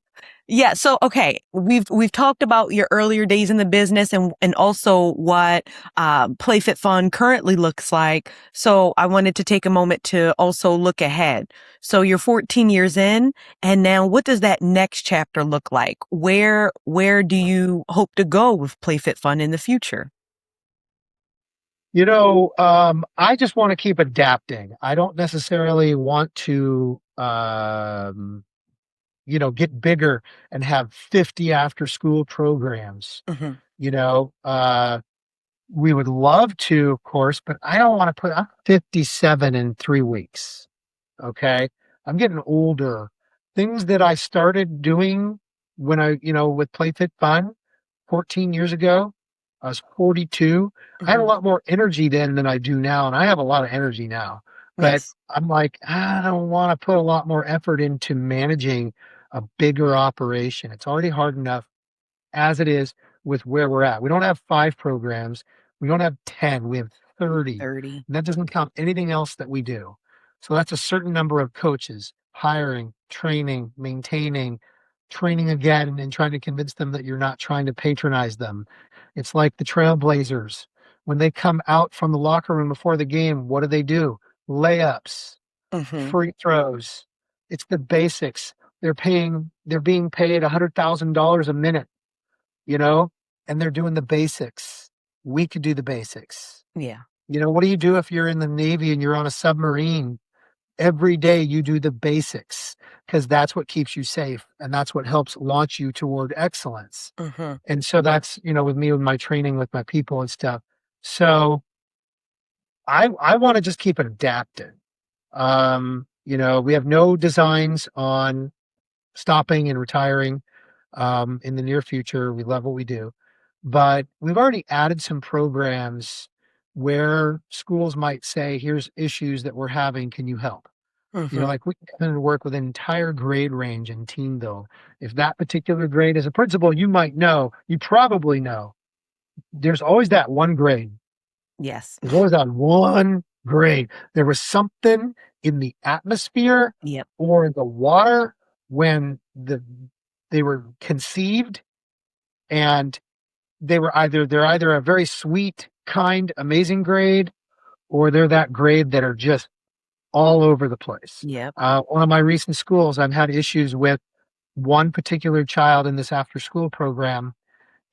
yeah. So, okay. We've talked about your earlier days in the business and also what, Play.Fit.Fun currently looks like. So I wanted to take a moment to also look ahead. So you're 14 years in, and now what does that next chapter look like? Where do you hope to go with Play.Fit.Fun in the future? I just want to keep adapting. I don't necessarily want to, get bigger and have 50 after school programs. Hmm. You know, we would love to, of course, but I don't want to I'm 57 in 3 weeks. Okay. I'm getting older. Things that I started doing when with Play Fit Fun 14 years ago, I was 42. I had a Hmm. lot more energy then than I do now, and I have a lot of energy now. But Yes. I'm like, I don't want to put a lot more effort into managing a bigger operation. It's already hard enough as it is with where we're at. We don't have 5 programs. We don't have 10. We have 30. 30. And that doesn't count anything else that we do. So that's a certain number of coaches, hiring, training, maintaining, training again, and trying to convince them that you're not trying to patronize them. It's like the Trailblazers. When they come out from the locker room before the game, what do? Layups, Hmm. free throws. It's the basics. They're being paid $100,000 a minute, you know, and they're doing the basics. We could do the basics. Yeah. What do you do if you're in the Navy and you're on a submarine? Every day you do the basics because that's what keeps you safe and that's what helps launch you toward excellence. Hmm. And so that's, with me, with my training, with my people and stuff. So I want to just keep adapting. We have no designs on stopping and retiring in the near future. We love what we do, but we've already added some programs where schools might say, here's issues that we're having. Can you help? Mm-hmm. Like we can come in and work with an entire grade range and team build. If that particular grade as a principal, you probably know, there's always that one grade. Yes. There's always that one grade. There was something in the atmosphere Yep. or in the water when they were conceived, and they're either a very sweet, kind, amazing grade, or they're that grade that are just all over the place. Yep. One of my recent schools, I've had issues with one particular child in this after school program,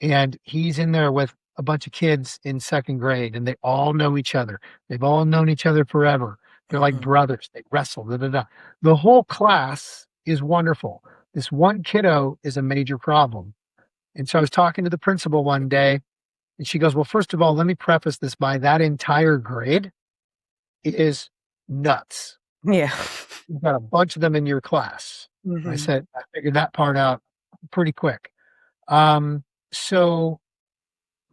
and he's in there with a bunch of kids in second grade, and they all know each other. They've all known each other forever. They're like Mm-hmm. brothers. They wrestle. Da, da, da. The whole class is wonderful. This one kiddo is a major problem. And so I was talking to the principal one day, and she goes, well, first of all, let me preface this by that entire grade is nuts. Yeah. You've got a bunch of them in your class. I Mm-hmm. said, I figured that part out pretty quick. So,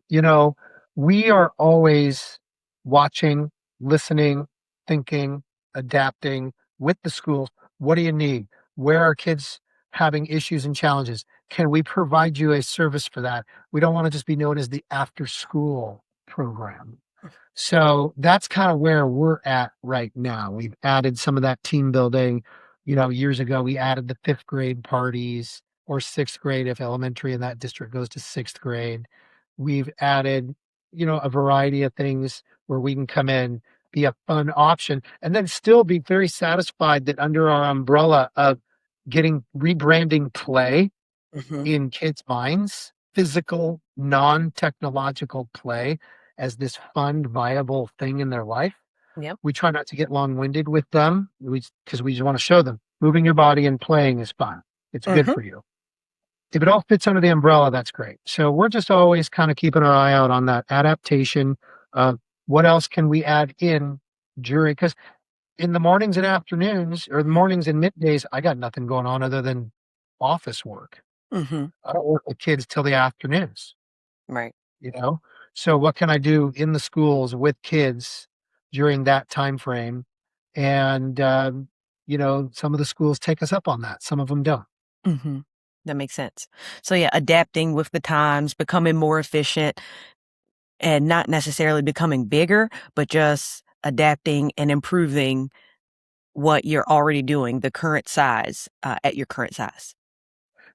you know, we are always watching, listening, thinking, adapting with the schools. What do you need? Where are kids having issues and challenges? Can we provide you a service for that? We don't want to just be known as the after school program. So that's kind of where we're at right now. We've added some of that team building. Years ago, we added the fifth grade parties, or sixth grade if elementary in that district goes to sixth grade. We've added, a variety of things where we can come in, be a fun option, and then still be very satisfied that under our umbrella of getting rebranding play Mm-hmm. in kids' minds, physical, non-technological play as this fun, viable thing in their life. Yep. We try not to get long-winded with them because we just want to show them moving your body and playing is fun. It's good Mm-hmm. for you. If it all fits under the umbrella, that's great. So we're just always kind of keeping our eye out on that adaptation. What else can we add in during? Because in the mornings and afternoons, or the mornings and middays, I got nothing going on other than office work. Mm-hmm. I don't work with kids till the afternoons, Right. you know? So what can I do in the schools with kids during that time frame? And, some of the schools take us up on that. Some of them don't. Mm-hmm. That makes sense. So yeah, adapting with the times, becoming more efficient, and not necessarily becoming bigger, but just adapting and improving what you're already doing, the current size, at your current size.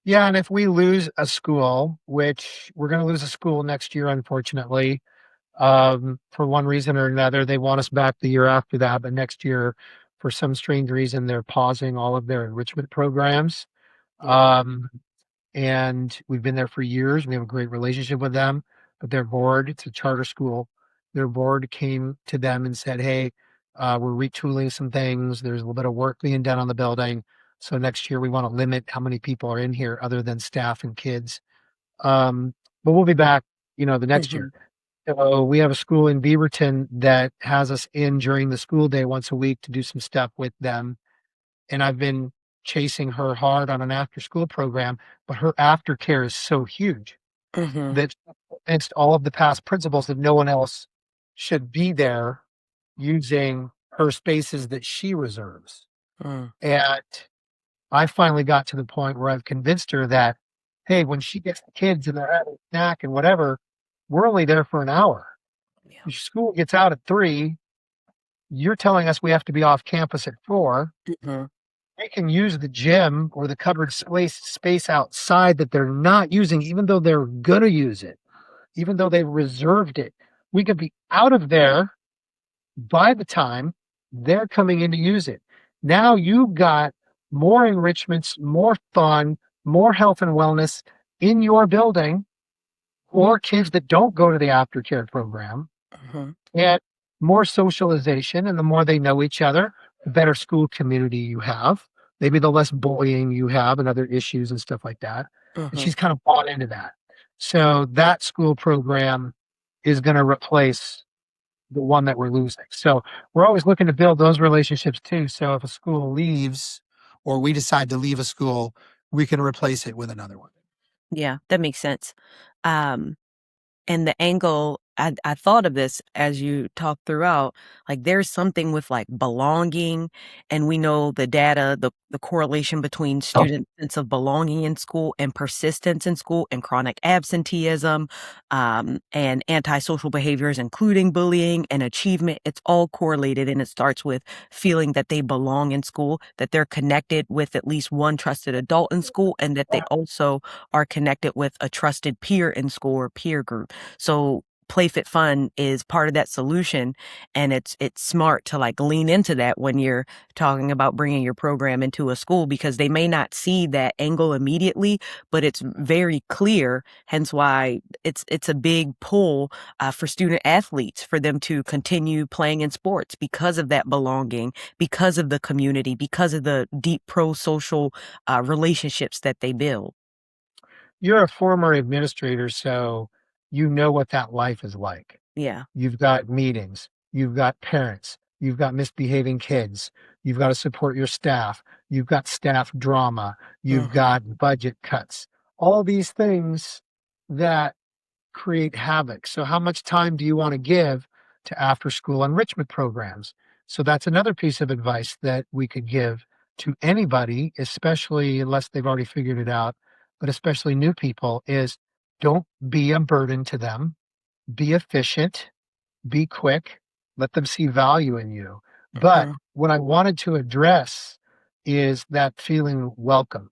Yeah. And if we lose a school, which we're going to lose a school next year, unfortunately, for one reason or another, they want us back the year after that. But next year, for some strange reason, they're pausing all of their enrichment programs. Yeah. Um, and we've been there for years. We have a great relationship with them, but their board, it's a charter school. Their board came to them and said, hey, we're retooling some things. There's a little bit of work being done on the building. So next year we want to limit how many people are in here other than staff and kids. But we'll be back, the next Mm-hmm. year. So we have a school in Beaverton that has us in during the school day once a week to do some stuff with them. And I've been chasing her hard on an after school program, but her aftercare is so huge Mm-hmm. that against all of the past principles that no one else should be there using her spaces that she reserves. Mm. And I finally got to the point where I've convinced her that, hey, when she gets the kids and they're having a snack and whatever, we're only there for an hour. Yeah. If school gets out at 3, you're telling us we have to be off campus at 4. Mm-hmm. They can use the gym or the covered space outside that they're not using, even though they're going to use it, even though they've reserved it. We could be out of there by the time they're coming in to use it. Now you've got more enrichments, more fun, more health and wellness in your building for kids that don't go to the aftercare program, Mm-hmm. and more socialization. And the more they know each other, the better school community you have. Maybe the less bullying you have and other issues and stuff like that. And Mm-hmm. she's kind of bought into that. So that school program is going to replace the one that we're losing. So we're always looking to build those relationships too. So if a school leaves or we decide to leave a school, we can replace it with another one. Yeah, that makes sense. And the angle I thought of this as you talk throughout, like there's something with like belonging, and we know the data, the correlation between student sense of belonging in school and persistence in school and chronic absenteeism, and antisocial behaviors, including bullying and achievement. It's all correlated, and it starts with feeling that they belong in school, that they're connected with at least one trusted adult in school, and that they also are connected with a trusted peer in school or peer group. So Play.Fit.Fun is part of that solution, and it's smart to like lean into that when you're talking about bringing your program into a school, because they may not see that angle immediately, but it's very clear. Hence why it's a big pull for student athletes for them to continue playing in sports because of that belonging, because of the community, because of the deep pro-social relationships that they build. You're a former administrator, so you know what that life is like. Yeah. You've got meetings, you've got parents, you've got misbehaving kids, you've got to support your staff, you've got staff drama, you've Mhm. got budget cuts, all these things that create havoc. So, how much time do you want to give to after school enrichment programs? So, that's another piece of advice that we could give to anybody, especially unless they've already figured it out, but especially new people, is don't be a burden to them, be efficient, be quick, let them see value in you. But Mhm. what I wanted to address is that feeling welcome,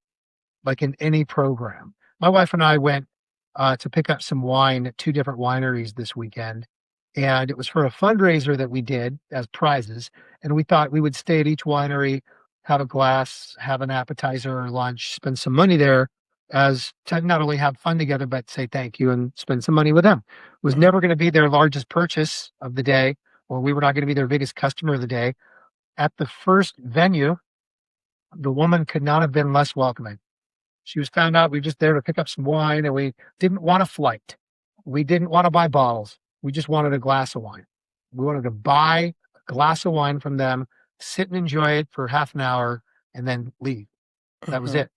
like in any program. My wife and I went to pick up some wine at two different wineries this weekend, and it was for a fundraiser that we did as prizes. And we thought we would stay at each winery, have a glass, have an appetizer or lunch, spend some money there as to not only have fun together, but say thank you and spend some money with them. It was Mhm. never going to be their largest purchase of the day, or we were not going to be their biggest customer of the day. At the first venue, the woman could not have been less welcoming. She was found out we were just there to pick up some wine, and we didn't want a flight. We didn't want to buy bottles. We just wanted a glass of wine. We wanted to buy a glass of wine from them, sit and enjoy it for half an hour, and then leave. That was Mhm. it.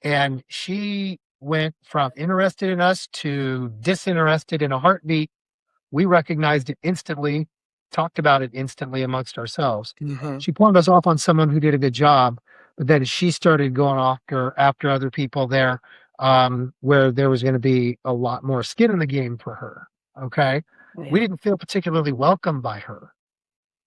And she went from interested in us to disinterested in a heartbeat. We recognized it instantly, talked about it instantly amongst ourselves. Mhm. She pawned us off on someone who did a good job, but then she started going after other people there, where there was gonna be a lot more skin in the game for her, okay? We Yeah. didn't feel particularly welcomed by her.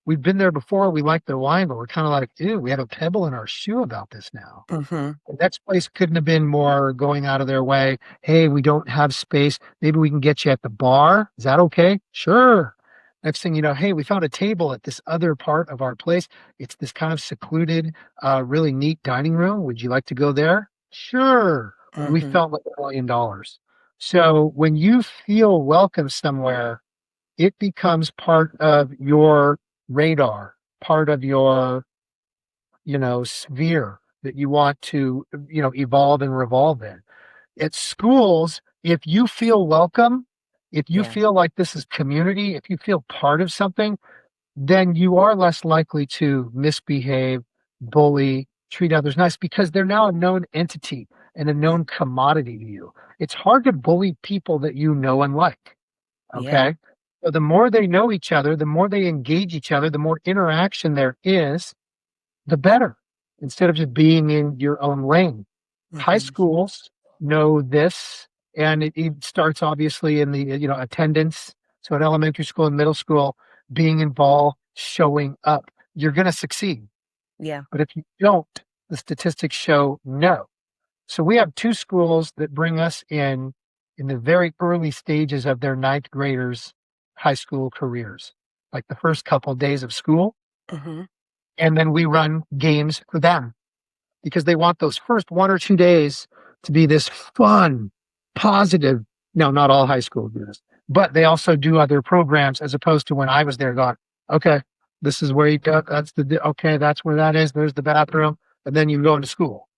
We've been there before, we liked their wine, but we're kinda like, "Ew, we have a pebble in our shoe about this now." Mhm. The next place couldn't have been more going out of their way. "Hey, we don't have space. Maybe we can get you at the bar. Is that okay?" "Sure." Next thing you know, "Hey, we found a table at this other part of our place. It's this kind of secluded, really neat dining room. Would you like to go there?" "Sure." We Mhm. felt like $1,000,000. So when you feel welcome somewhere, it becomes part of your radar, part of your sphere that you want to, evolve and revolve in. At schools, if you feel welcome, if you Yeah. feel like this is community, if you feel part of something, then you are less likely to misbehave, bully, treat others nice because they're now a known entity and a known commodity to you. It's hard to bully people that you know and like. Yeah. Okay. So the more they know each other, the more they engage each other, the more interaction there is, the better, instead of just being in your own lane. High Mhm. schools know this, and it starts obviously in the, attendance. So at elementary school and middle school, being involved, showing up, you're gonna succeed. Yeah. But if you don't, the statistics show no. So we have 2 schools that bring us in the very early stages of their ninth graders' high school careers, like the first couple days of school, Mhm. and then we run games for them because they want those first 1 or 2 days to be this fun, positive. No, not all high school do this, but they also do other programs as opposed to when I was there going, "Okay, this is where you go. That's okay, that's where that is. There's the bathroom." And then you go into school.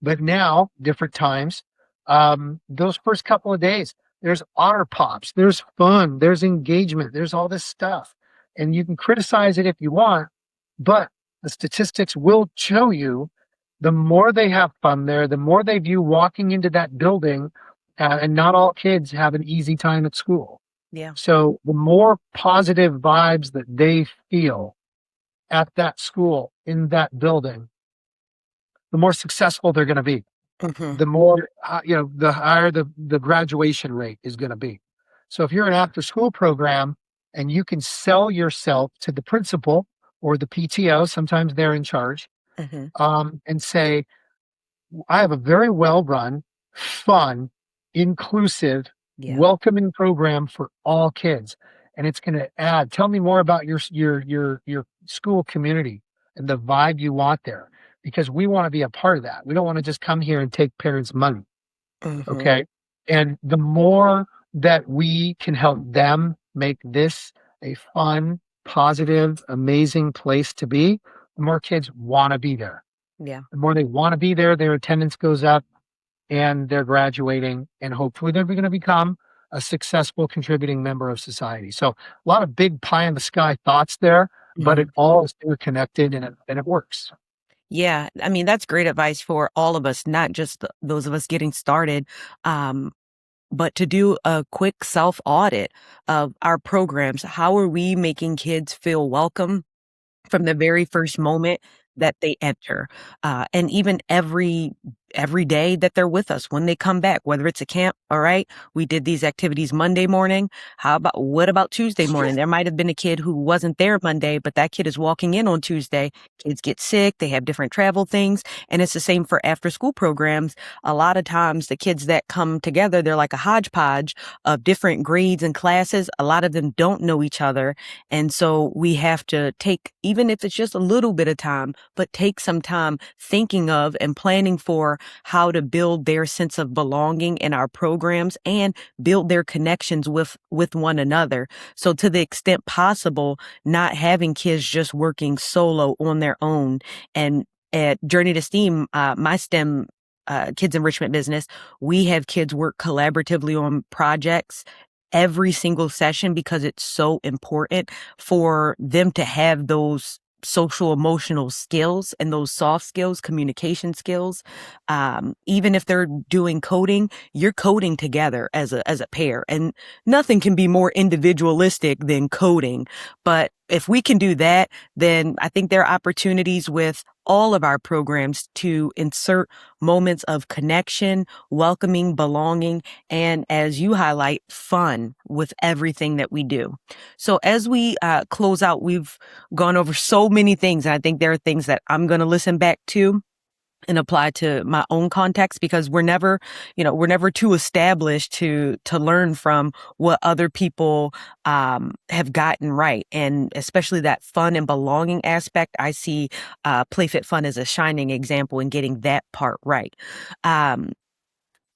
But now, different times, those first couple of days, there's honor pops, there's fun, there's engagement, there's all this stuff. And you can criticize it if you want, but the statistics will show you the more they have fun there, the more they view walking into that building, and not all kids have an easy time at school. Yeah. So the more positive vibes that they feel at that school, in that building, the more successful they're going to be. Hmm. The more, the higher the graduation rate is going to be. So if you're an after school program and you can sell yourself to the principal or the PTO, sometimes they're in charge, Hmm. and say, I have a very well run, fun, inclusive, Yeah. welcoming program for all kids. And it's going to add, tell me more about your school community and the vibe you want there, because we want to be a part of that. We don't want to just come here and take parents' money. Hmm. Okay. And the more that we can help them make this a fun, positive, amazing place to be, the more kids want to be there. Yeah. The more they want to be there, their attendance goes up and they're graduating, and hopefully they're going to become a successful contributing member of society. So a lot of big pie in the sky thoughts there, but Hmm. it all is interconnected and it works. Yeah. I mean, that's great advice for all of us, not just those of us getting started. Um, but to do a quick self audit of our programs. How are we making kids feel welcome from the very first moment that they enter, and even every day that they're with us when they come back, whether it's a camp. All right, we did these activities Monday morning. What about Tuesday morning? There might have been a kid who wasn't there Monday, but that kid is walking in on Tuesday. Kids get sick, they have different travel things, and it's the same for after school programs. A lot of times the kids that come together, they're like a hodgepodge of different grades and classes. A lot of them don't know each other, and so we have to take, even if it's just a little bit of time, but take some time thinking of and planning for how to build their sense of belonging in our programs and build their connections with one another. So to the extent possible, not having kids just working solo on their own. And at Journey to STEAM, my STEM kids enrichment business, we have kids work collaboratively on projects every single session because it's so important for them to have those social emotional skills and those soft skills, communication skills. Even if they're doing coding, you're coding together as a pair, and nothing can be more individualistic than coding. But if we can do that, then I think there are opportunities with all of our programs to insert moments of connection, welcoming, belonging, and, as you highlight, fun with everything that we do. So as we close out, we've gone over so many things. And I think there are things that I'm going to listen back to and apply to my own context, because we're never too established to learn from what other people have gotten right. And especially that fun and belonging aspect, I see Play.Fit.Fun as a shining example in getting that part right. Um,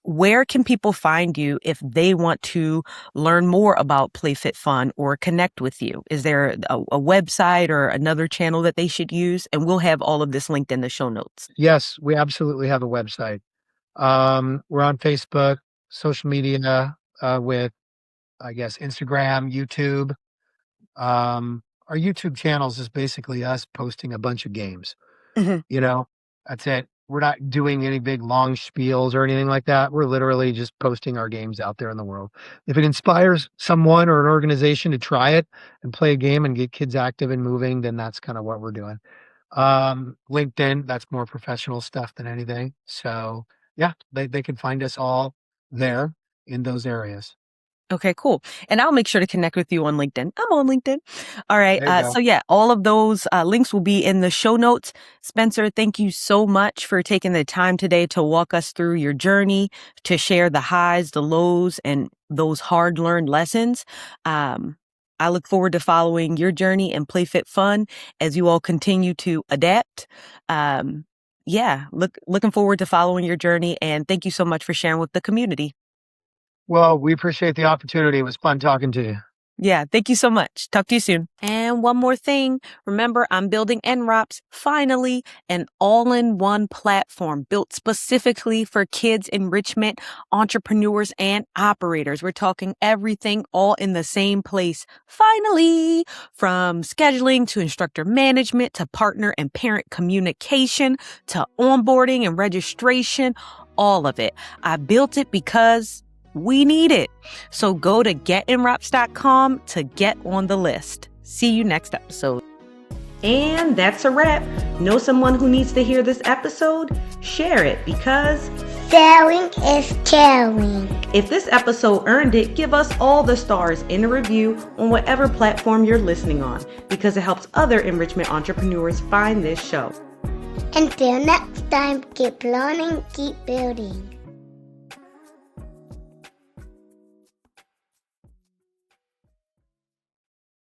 where can people find you if they want to learn more about Play.Fit.Fun or connect with you? Is there a website or another channel that they should use? And we'll have all of this linked in the show notes. Yes, we absolutely have a website. We're on Facebook, social media, with, I guess, Instagram, YouTube. Our YouTube channels is basically us posting a bunch of games. Mhm. You know, that's it. We're not doing any big long spiels or anything like that. We're literally just posting our games out there in the world. If it inspires someone or an organization to try it and play a game and get kids active and moving, then that's kind of what we're doing. LinkedIn, that's more professional stuff than anything. So yeah, they can find us all there in those areas. Okay, cool. And I'll make sure to connect with you on LinkedIn. I'm on LinkedIn. All right. There you go. So yeah, all of those links will be in the show notes. Spencer, thank you so much for taking the time today to walk us through your journey, to share the highs, the lows, and those hard learned lessons. Um, I look forward to following your journey and Play.Fit.Fun as you all continue to adapt. Yeah, looking forward to following your journey, and thank you so much for sharing with the community. Well, we appreciate the opportunity. It was fun talking to you. Yeah, thank you so much. Talk to you soon. And one more thing. Remember, I'm building NROPS, finally, an all-in-one platform built specifically for kids enrichment, entrepreneurs, and operators. We're talking everything all in the same place. Finally, from scheduling to instructor management to partner and parent communication to onboarding and registration, all of it. I built it because We need it. So go to getinwraps.com to get on the list. See you next episode. And that's a wrap. Know someone who needs to hear this episode? Share it because Sharing is caring. if this episode earned it, give us all the stars in a review on whatever platform you're listening on because it helps other enrichment entrepreneurs find this show. Until next time, keep learning, keep building.